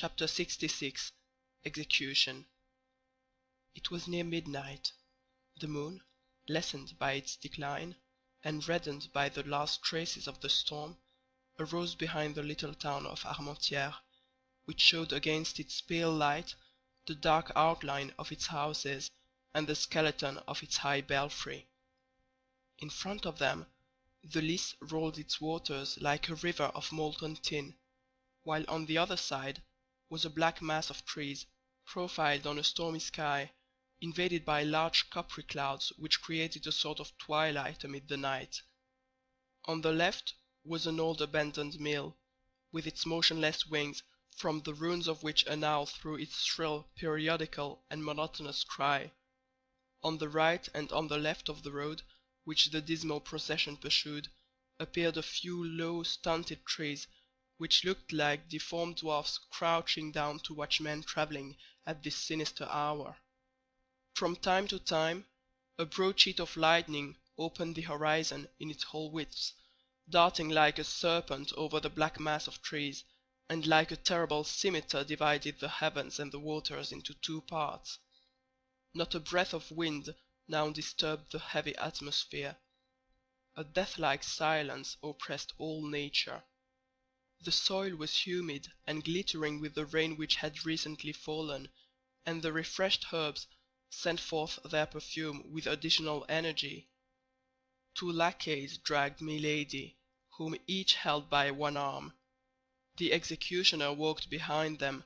Chapter 66. Execution. It was near midnight. The moon, lessened by its decline, and reddened by the last traces of the storm, arose behind the little town of Armentières, which showed against its pale light the dark outline of its houses and the skeleton of its high belfry. In front of them the Lys rolled its waters like a river of molten tin, while on the other side was a black mass of trees, profiled on a stormy sky, invaded by large coppery clouds which created a sort of twilight amid the night. On the left was an old abandoned mill, with its motionless wings, from the ruins of which an owl threw its shrill, periodical, and monotonous cry. On the right and on the left of the road, which the dismal procession pursued, appeared a few low, stunted trees, which looked like deformed dwarfs crouching down to watch men travelling at this sinister hour. From time to time a broad sheet of lightning opened the horizon in its whole width, darting like a serpent over the black mass of trees, and like a terrible scimitar divided the heavens and the waters into two parts. Not a breath of wind now disturbed the heavy atmosphere. A death-like silence oppressed all nature. The soil was humid and glittering with the rain which had recently fallen, and the refreshed herbs sent forth their perfume with additional energy. Two lackeys dragged Milady, whom each held by one arm. The executioner walked behind them,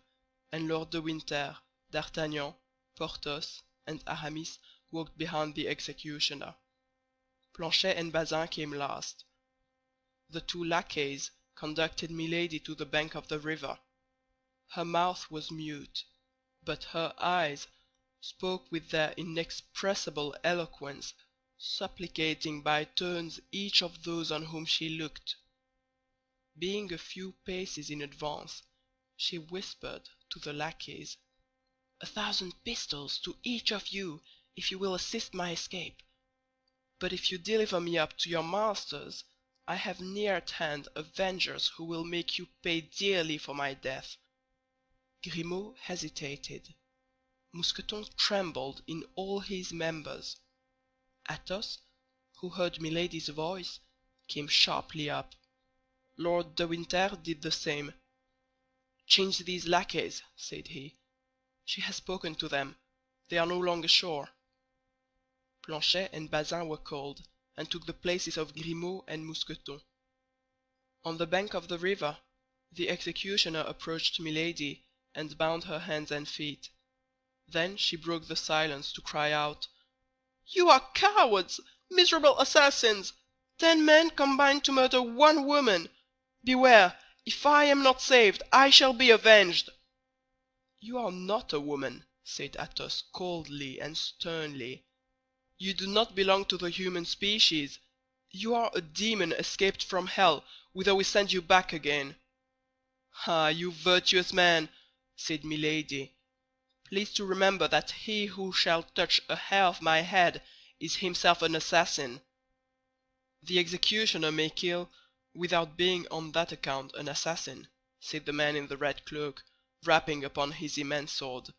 and Lord de Winter, D'Artagnan, Porthos, and Aramis walked behind the executioner. Planchet and Bazin came last. The two lackeys conducted Milady to the bank of the river. Her mouth was mute, but her eyes spoke with their inexpressible eloquence, supplicating by turns each of those on whom she looked. Being a few paces in advance, she whispered to the lackeys, "1,000 pistoles to each of you if you will assist my escape. But if you deliver me up to your masters, I have near at hand avengers who will make you pay dearly for my death." Grimaud hesitated. Mousqueton trembled in all his members. Athos, who heard Milady's voice, came sharply up. Lord de Winter did the same. "Change these lackeys," said he. "She has spoken to them. They are no longer sure." Planchet and Bazin were called, and took the places of Grimaud and Mousqueton. On the bank of the river, the executioner approached Milady and bound her hands and feet. Then she broke the silence to cry out, "You are cowards, miserable assassins! 10 men combined to murder one woman! Beware! If I am not saved, I shall be avenged!" "You are not a woman," said Athos coldly and sternly. "You do not belong to the human species. You are a demon escaped from hell, whither we send you back again." "Ah, you virtuous man," said Milady, "please to remember that he who shall touch a hair of my head is himself an assassin." "The executioner may kill without being on that account an assassin," said the man in the red cloak, rapping upon his immense sword.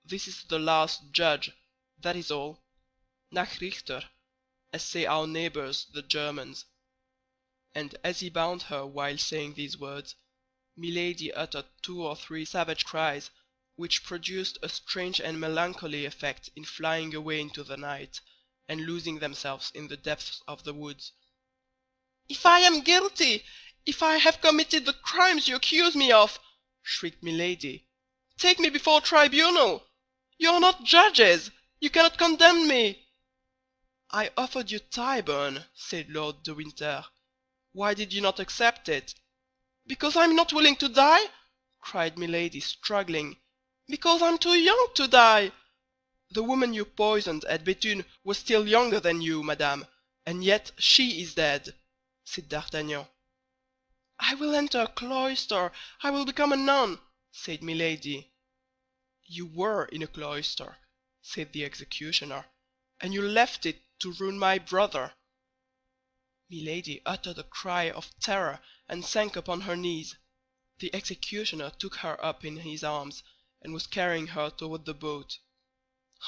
"This is the last judge, that is all. Nachrichter, as say our neighbors the Germans." And as he bound her while saying these words, Milady uttered 2 or 3 savage cries, which produced a strange and melancholy effect in flying away into the night, and losing themselves in the depths of the woods. "If I am guilty, if I have committed the crimes you accuse me of," shrieked Milady, "take me before tribunal! You are not judges! You cannot condemn me!" "I offered you Tyburn," said Lord de Winter. "Why did you not accept it?" "Because I am not willing to die," cried Milady, struggling. "Because I am too young to die." "The woman you poisoned at Béthune was still younger than you, madame, and yet she is dead," said D'Artagnan. "I will enter a cloister, I will become a nun," said Milady. "You were in a cloister," said the executioner, "and you left it to ruin my brother." Milady uttered a cry of terror and sank upon her knees. The executioner took her up in his arms, and was carrying her toward the boat.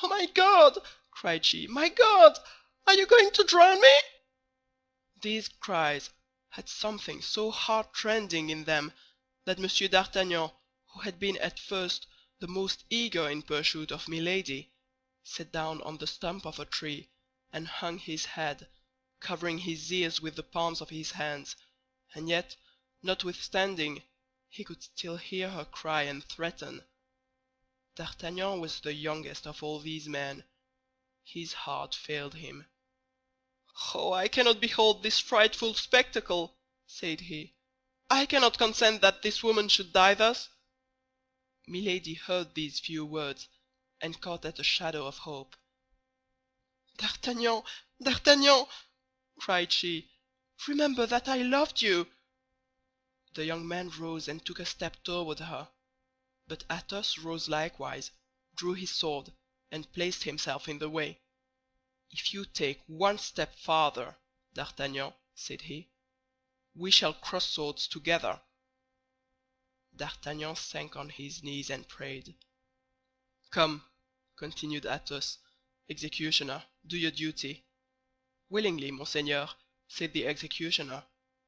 "Oh, my God!" cried she. "My God! Are you going to drown me?" These cries had something so heart-rending in them that Monsieur d'Artagnan, who had been at first the most eager in pursuit of Milady, sat down on the stump of a tree and hung his head, covering his ears with the palms of his hands, and yet, notwithstanding, he could still hear her cry and threaten. D'Artagnan was the youngest of all these men. His heart failed him. "Oh, I cannot behold this frightful spectacle," said he. "I cannot consent that this woman should die thus." Milady heard these few words, and caught at a shadow of hope. "D'Artagnan, D'Artagnan!" cried she, "remember that I loved you." The young man rose and took a step toward her, but Athos rose likewise, drew his sword, and placed himself in the way. "If you take one step farther, D'Artagnan," said he, "we shall cross swords together." D'Artagnan sank on his knees and prayed. "Come," continued Athos, "executioner, do your duty." "Willingly, monseigneur," said the executioner,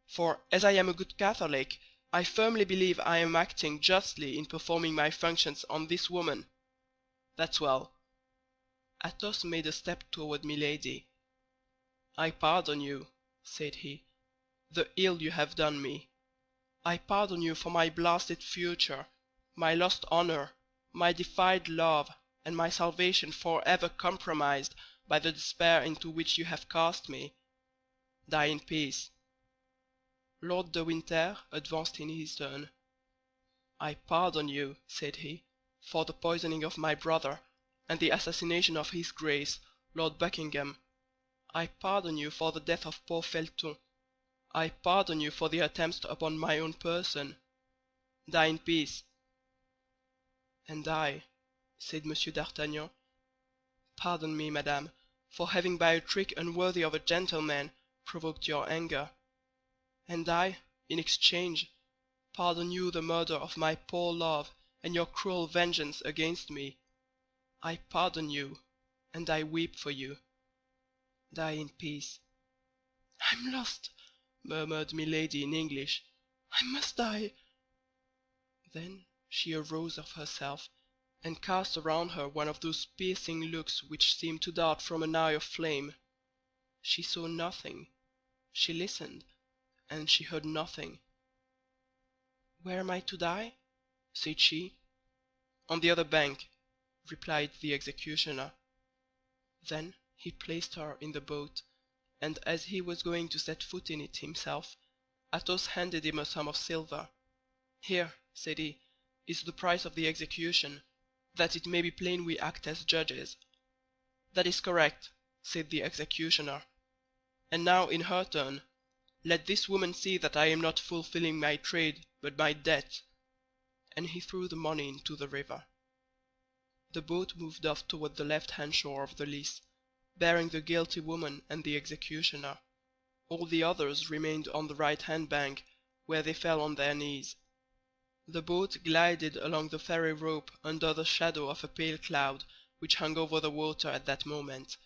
"for, as I am a good Catholic, I firmly believe I am acting justly in performing my functions on this woman." "That's well." Athos made a step toward Milady. "I pardon you," said he, "the ill you have done me. I pardon you for my blasted future, my lost honor, my defiled love, and my salvation forever compromised by the despair into which you have cast me. Die in peace." Lord de Winter advanced in his turn. "I pardon you," said he, "for the poisoning of my brother, and the assassination of his Grace, Lord Buckingham. I pardon you for the death of poor Felton. I pardon you for the attempts upon my own person. Die in peace." "And I," said Monsieur d'Artagnan, "pardon me, madame, for having by a trick unworthy of a gentleman provoked your anger. And I, in exchange, pardon you the murder of my poor love and your cruel vengeance against me. I pardon you, and I weep for you. Die in peace." "I'm lost," murmured Milady in English. "I must die." Then she arose of herself, and cast around her one of those piercing looks which seem to dart from an eye of flame. She saw nothing, she listened, and she heard nothing. "Where am I to die?" said she. "On the other bank," replied the executioner. Then he placed her in the boat, and as he was going to set foot in it himself, Athos handed him a sum of silver. "Here," said he, "is the price of the execution, that it may be plain we act as judges." "That is correct," said the executioner. "And now, in her turn, let this woman see that I am not fulfilling my trade, but my debt." And he threw the money into the river. The boat moved off toward the left-hand shore of the Lys, bearing the guilty woman and the executioner. All the others remained on the right-hand bank, where they fell on their knees. The boat glided along the ferry rope under the shadow of a pale cloud which hung over the water at that moment.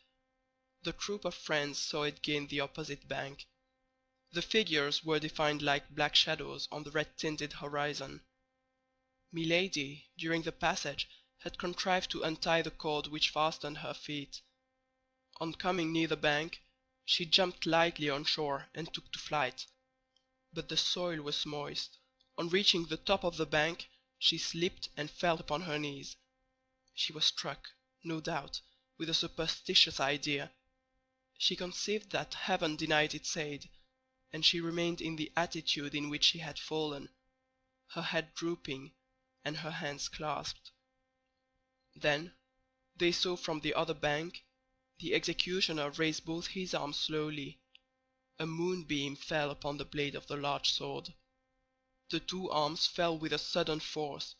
The troop of friends saw it gain the opposite bank. The figures were defined like black shadows on the red-tinted horizon. Milady, during the passage, had contrived to untie the cord which fastened her feet. On coming near the bank, she jumped lightly on shore and took to flight. But the soil was moist. On reaching the top of the bank, she slipped and fell upon her knees. She was struck, no doubt, with a superstitious idea. She conceived that heaven denied its aid, and she remained in the attitude in which she had fallen, her head drooping and her hands clasped. Then they saw from the other bank the executioner raise both his arms slowly. A moonbeam fell upon the blade of the large sword. The two arms fell with a sudden force.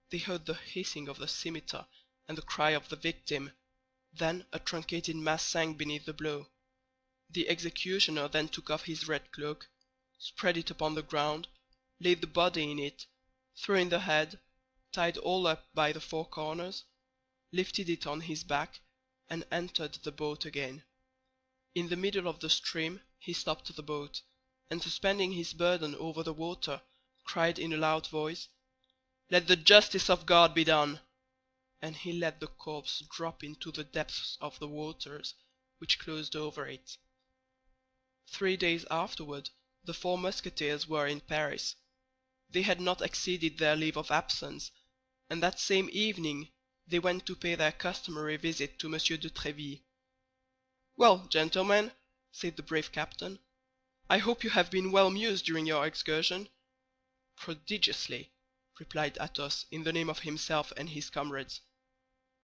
They heard the hissing of the scimitar and the cry of the victim. Then a truncated mass sank beneath the blow. The executioner then took off his red cloak, spread it upon the ground, laid the body in it, threw in the head, tied all up by the four corners, lifted it on his back, and entered the boat again. In the middle of the stream he stopped the boat, and suspending his burden over the water, cried in a loud voice, "Let the justice of God be done!" And he let the corpse drop into the depths of the waters, which closed over it. 3 days afterward the four Musketeers were in Paris. They had not exceeded their leave of absence, and that same evening they went to pay their customary visit to M. de Tréville. "Well, gentlemen," said the brave captain, "I hope you have been well amused during your excursion." "Prodigiously," replied Athos in the name of himself and his comrades.